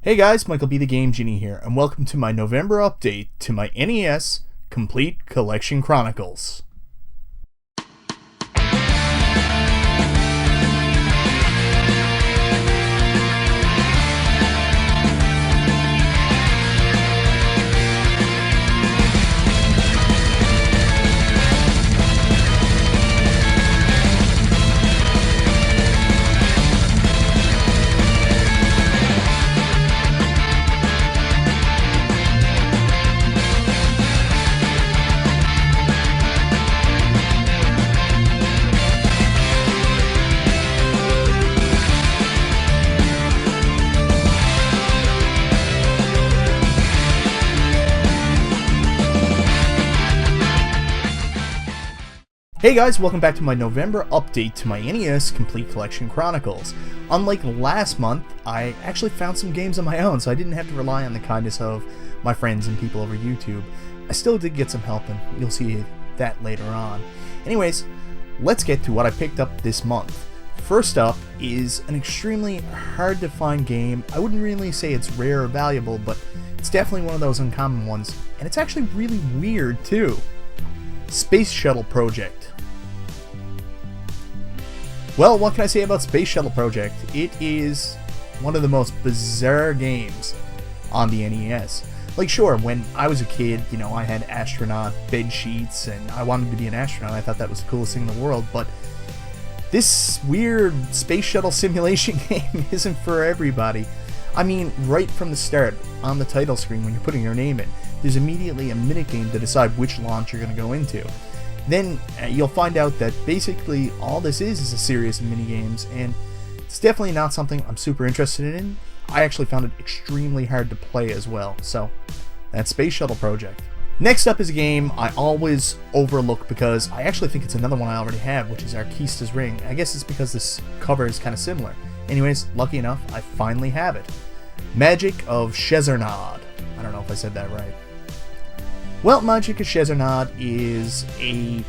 Hey guys, MichaelBtheGameGenie here, and welcome to my November update to my NES Complete Collection Chronicles. Hey guys, welcome back to my November update to my NES Complete Collection Chronicles. Unlike last month, I actually found some games on my own, so I didn't have to rely on the kindness of my friends and people over YouTube. I still did get some help, and you'll see that later on. Anyways, let's get to what I picked up this month. First up is an extremely hard to find game. I wouldn't really say it's rare or valuable, but it's definitely one of those uncommon ones, and it's actually really weird too. Space Shuttle Project. Well, what can I say about Space Shuttle Project? It is one of the most bizarre games on the NES. Like, sure, when I was a kid, you know, I had astronaut bed sheets and I wanted to be an astronaut. I thought that was the coolest thing in the world, but this weird space shuttle simulation game isn't for everybody. I mean, right from the start, on the title screen when you're putting your name in, there's immediately a minigame to decide which launch you're going to go into. Then you'll find out that basically all this is a series of minigames, and it's definitely not something I'm super interested in. I actually found it extremely hard to play as well, so that's Space Shuttle Project. Next up is a game I always overlook because I actually think it's another one I already have, which is Arkista's Ring. I guess it's because this cover is kind of similar. Anyways, lucky enough, I finally have it. Magic of Shezarnod. I don't know if I said that right. Well, Magic of Shezarnod is a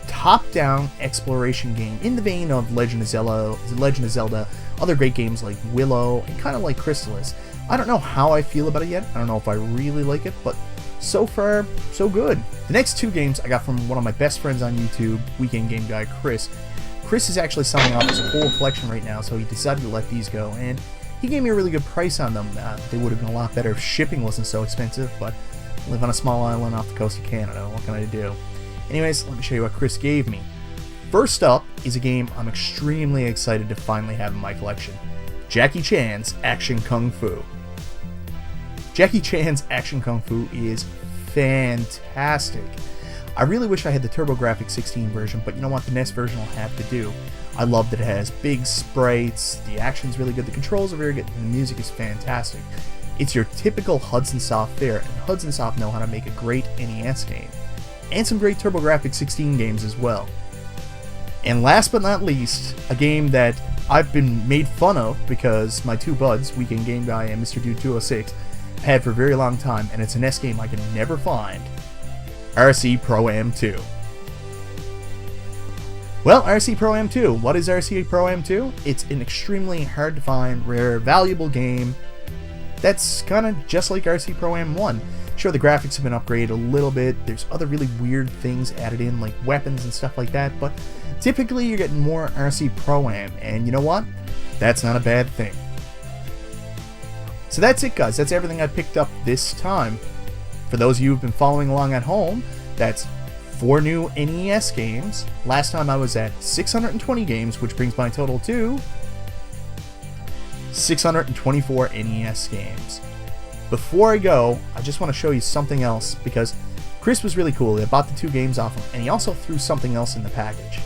top-down exploration game in the vein of Legend of Zelda, other great games like Willow, and kind of like Chrysalis. I don't know how I feel about it yet. I don't know if I really like it, but so far, so good. The next two games I got from one of my best friends on YouTube, Weekend Game Guy Chris. Chris is actually selling off his whole collection right now, so he decided to let these go, and he gave me a really good price on them. They would have been a lot better if shipping wasn't so expensive, but I live on a small island off the coast of Canada. What can I do? Anyways, let me show you what Chris gave me. First up is a game I'm extremely excited to finally have in my collection. Jackie Chan's Action Kung Fu. Jackie Chan's Action Kung Fu is fantastic. I really wish I had the TurboGrafx 16 version, but you know what? The NES version will have to do. I love that it has big sprites, the action's really good, the controls are very good, and the music is fantastic. It's your typical Hudson Soft fare, and Hudson Soft know how to make a great NES game. And some great TurboGrafx 16 games as well. And last but not least, a game that I've been made fun of because my two buds, Weekend Game Guy and Mr. Dude 206, had for a very long time, and it's a NES game I can never find. RC Pro-Am 2. Well, RC Pro-Am 2. What is RC Pro-Am 2? It's an extremely hard to find, rare, valuable game that's kind of just like RC Pro-Am 1. Sure, the graphics have been upgraded a little bit, there's other really weird things added in, like weapons and stuff like that, but typically you're getting more RC Pro-Am, and you know what? That's not a bad thing. So that's it, guys. That's everything I picked up this time. For those of you who've been following along at home, that's 4 new NES games. Last time I was at 620 games, which brings my total to 624 NES games. Before I go, I just want to show you something else because Chris was really cool. He bought the 2 games off him, and he also threw something else in the package.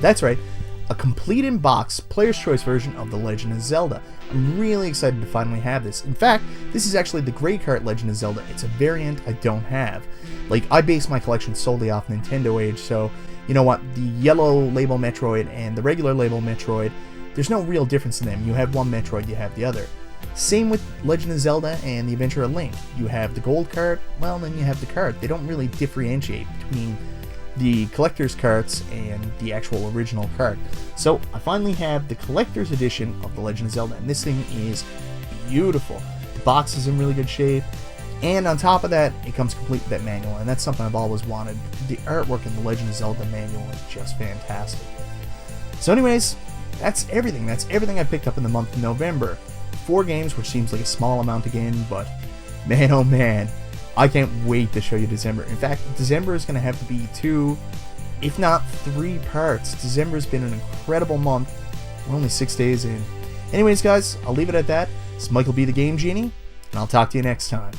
That's right, a complete in-box Player's Choice version of The Legend of Zelda. I'm really excited to finally have this. In fact, this is actually the Grey Cart Legend of Zelda. It's a variant I don't have. Like, I base my collection solely off NINTENDOAGE, so you know what? The yellow label Metroid and the regular label Metroid, there's no real difference in them. You have one Metroid, you have the other. Same with Legend of Zelda and The Adventure of Link. You have the gold cart, well, then you have the cart. They don't really differentiate between the collector's carts and the actual original cart. So I finally have the collector's edition of The Legend of Zelda, and this thing is beautiful. The box is in really good shape. And on top of that, it comes complete with that manual, and that's something I've always wanted. The artwork in the Legend of Zelda manual is just fantastic. So anyways, that's everything. That's everything I picked up in the month of November. 4 games, which seems like a small amount again, but man oh man, I can't wait to show you December. In fact, December is going to have to be 2, if not 3 parts. December's been an incredible month. We're only 6 days in. Anyways guys, I'll leave it at that. It's Michael B. the Game Genie, and I'll talk to you next time.